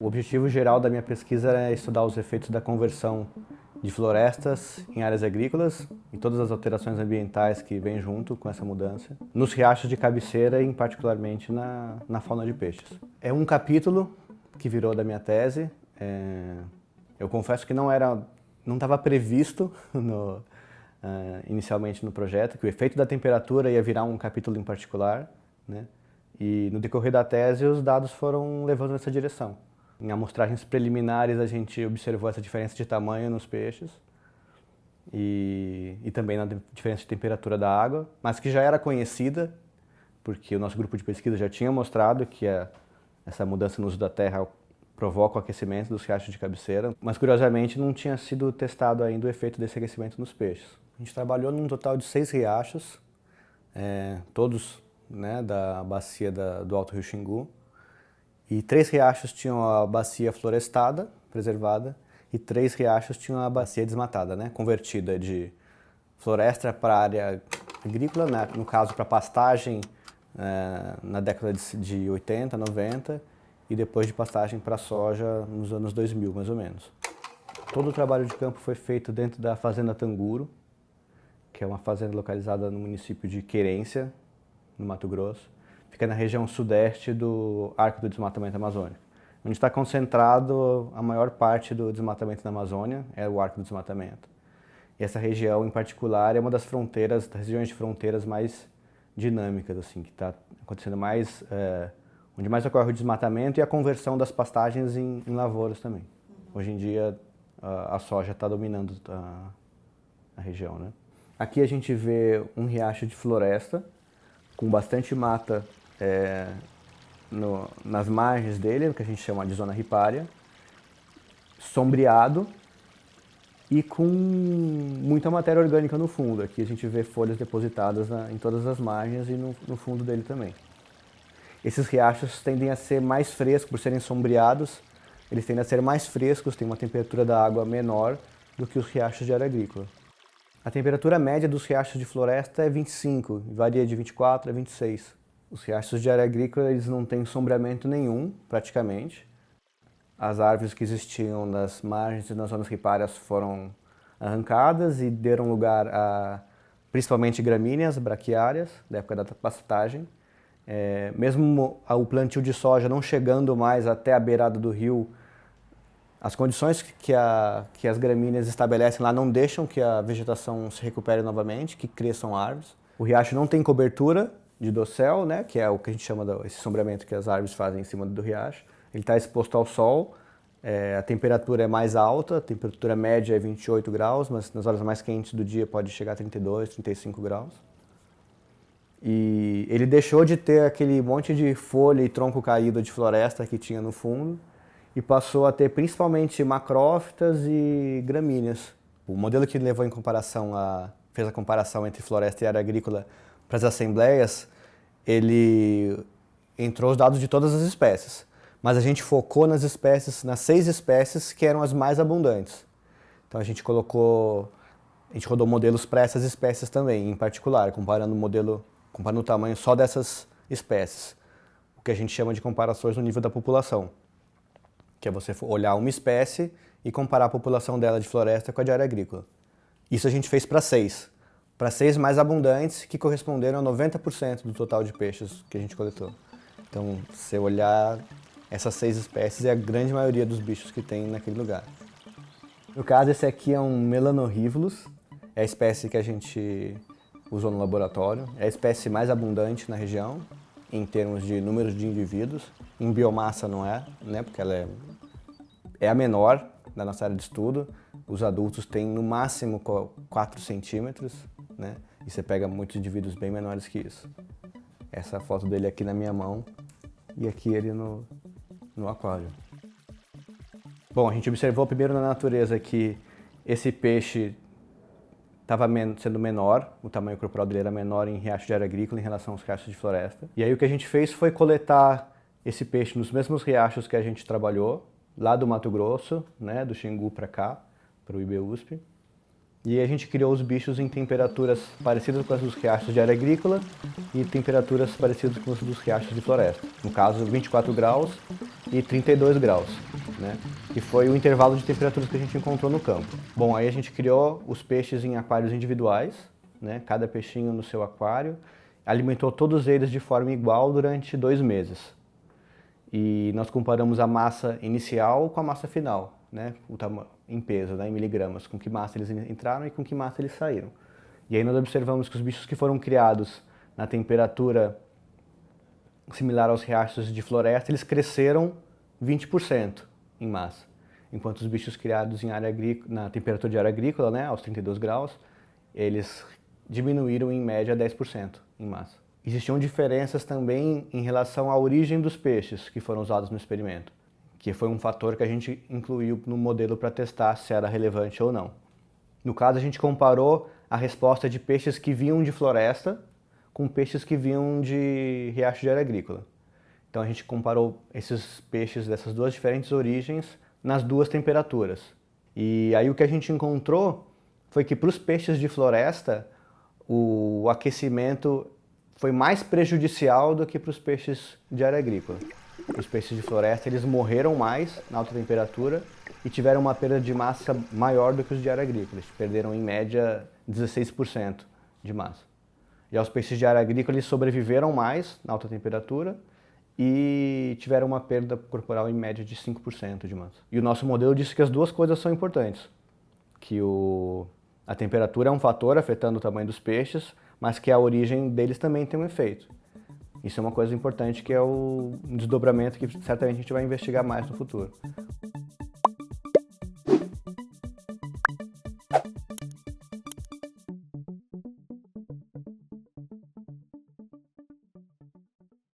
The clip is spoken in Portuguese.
O objetivo geral da minha pesquisa é estudar os efeitos da conversão de florestas em áreas agrícolas e todas as alterações ambientais que vêm junto com essa mudança, nos riachos de cabeceira e, particularmente, na fauna de peixes. É um capítulo que virou da minha tese. Eu confesso que não estava previsto inicialmente no projeto, que o efeito da temperatura ia virar um capítulo em particular, né? E no decorrer da tese os dados foram levando nessa direção. Em amostragens preliminares a gente observou essa diferença de tamanho nos peixes e também na diferença de temperatura da água, mas que já era conhecida, porque o nosso grupo de pesquisa já tinha mostrado que essa mudança no uso da terra provoca o aquecimento dos riachos de cabeceira, mas curiosamente não tinha sido testado ainda o efeito desse aquecimento nos peixes. A gente trabalhou num total de 6 riachos, todos, né, da bacia do Alto Rio Xingu, e 3 riachos tinham a bacia florestada, preservada, e 3 riachos tinham a bacia desmatada, né, convertida de floresta para área agrícola, né, no caso para pastagem na década de 80, 90, e depois de pastagem para soja nos anos 2000, mais ou menos. Todo o trabalho de campo foi feito dentro da Fazenda Tanguro, que é uma fazenda localizada no município de Querência, no Mato Grosso. Fica na região sudeste do Arco do Desmatamento Amazônico, onde está concentrado a maior parte do desmatamento na Amazônia, é o Arco do Desmatamento. E essa região, em particular, é uma das regiões de fronteiras mais dinâmicas, assim, que está acontecendo mais, onde mais ocorre o desmatamento e a conversão das pastagens em lavouras também. Hoje em dia, a soja está dominando a região, né? Aqui a gente vê um riacho de floresta, com bastante mata nas margens dele, que a gente chama de zona ripária, sombreado e com muita matéria orgânica no fundo. Aqui a gente vê folhas depositadas em todas as margens e no fundo dele também. Esses riachos tendem a ser mais frescos, por serem sombreados, eles tendem a ser mais frescos, têm uma temperatura da água menor do que os riachos de área agrícola. A temperatura média dos riachos de floresta é 25, varia de 24 a 26. Os riachos de área agrícola eles não têm sombreamento nenhum, praticamente. As árvores que existiam nas margens e nas zonas ripárias foram arrancadas e deram lugar a principalmente gramíneas braquiárias, da época da pastagem. Mesmo o plantio de soja não chegando mais até a beirada do rio, as condições que as gramíneas estabelecem lá não deixam que a vegetação se recupere novamente, que cresçam árvores. O riacho não tem cobertura de dossel, né, que é o que a gente chama esse sombreamento que as árvores fazem em cima do riacho. Ele está exposto ao sol, a temperatura é mais alta, a temperatura média é 28 graus, mas nas horas mais quentes do dia pode chegar a 32, 35 graus. E ele deixou de ter aquele monte de folha e tronco caído de floresta que tinha no fundo e passou a ter principalmente macrófitas e gramíneas. O modelo que levou em comparação fez a comparação entre floresta e área agrícola para as assembleias, ele entrou os dados de todas as espécies, mas a gente focou nas 6 espécies que eram as mais abundantes. Então a gente rodou modelos para essas espécies também, em particular, comparando o tamanho só dessas espécies, o que a gente chama de comparações no nível da população, que é você olhar uma espécie e comparar a população dela de floresta com a de área agrícola. Isso a gente fez para 6 mais abundantes, que corresponderam a 90% do total de peixes que a gente coletou. Então, se você olhar, essas 6 espécies é a grande maioria dos bichos que tem naquele lugar. No caso, esse aqui é um Melanurhívulus, é a espécie que a gente usou no laboratório, é a espécie mais abundante na região, em termos de números de indivíduos. Em biomassa não é, né, porque ela é a menor da nossa área de estudo. Os adultos têm no máximo 4 centímetros, né, e você pega muitos indivíduos bem menores que isso. Essa foto dele aqui na minha mão e aqui ele no aquário. Bom, a gente observou primeiro na natureza que esse peixe estava sendo menor, o tamanho corporal dele era menor em riacho de área agrícola em relação aos riachos de floresta. E aí o que a gente fez foi coletar esse peixe nos mesmos riachos que a gente trabalhou, lá do Mato Grosso, né, do Xingu para cá, para o IBUSP. E a gente criou os bichos em temperaturas parecidas com as dos riachos de área agrícola e temperaturas parecidas com as dos riachos de floresta. No caso, 24 graus e 32 graus, né? Que foi o intervalo de temperaturas que a gente encontrou no campo. Bom, aí a gente criou os peixes em aquários individuais, né? Cada peixinho no seu aquário, alimentou todos eles de forma igual durante 2 meses. E nós comparamos a massa inicial com a massa final, né? Em peso, né? Em miligramas, com que massa eles entraram e com que massa eles saíram. E aí nós observamos que os bichos que foram criados na temperatura similar aos riachos de floresta, eles cresceram 20% em massa. Enquanto os bichos criados em área agrícola, na temperatura de área agrícola, né? Aos 32 graus, eles diminuíram em média 10% em massa. Existiam diferenças também em relação à origem dos peixes que foram usados no experimento, que foi um fator que a gente incluiu no modelo para testar se era relevante ou não. No caso, a gente comparou a resposta de peixes que vinham de floresta com peixes que vinham de riacho de área agrícola. Então a gente comparou esses peixes dessas duas diferentes origens nas duas temperaturas. E aí o que a gente encontrou foi que para os peixes de floresta, o aquecimento foi mais prejudicial do que para os peixes de área agrícola. Os peixes de floresta, eles morreram mais na alta temperatura e tiveram uma perda de massa maior do que os de área agrícola. Eles perderam, em média, 16% de massa. Já os peixes de área agrícola, eles sobreviveram mais na alta temperatura e tiveram uma perda corporal, em média, de 5% de massa. E o nosso modelo disse que as duas coisas são importantes. Que a temperatura é um fator afetando o tamanho dos peixes, mas que a origem deles também tem um efeito. Isso é uma coisa importante, que é o desdobramento que certamente a gente vai investigar mais no futuro.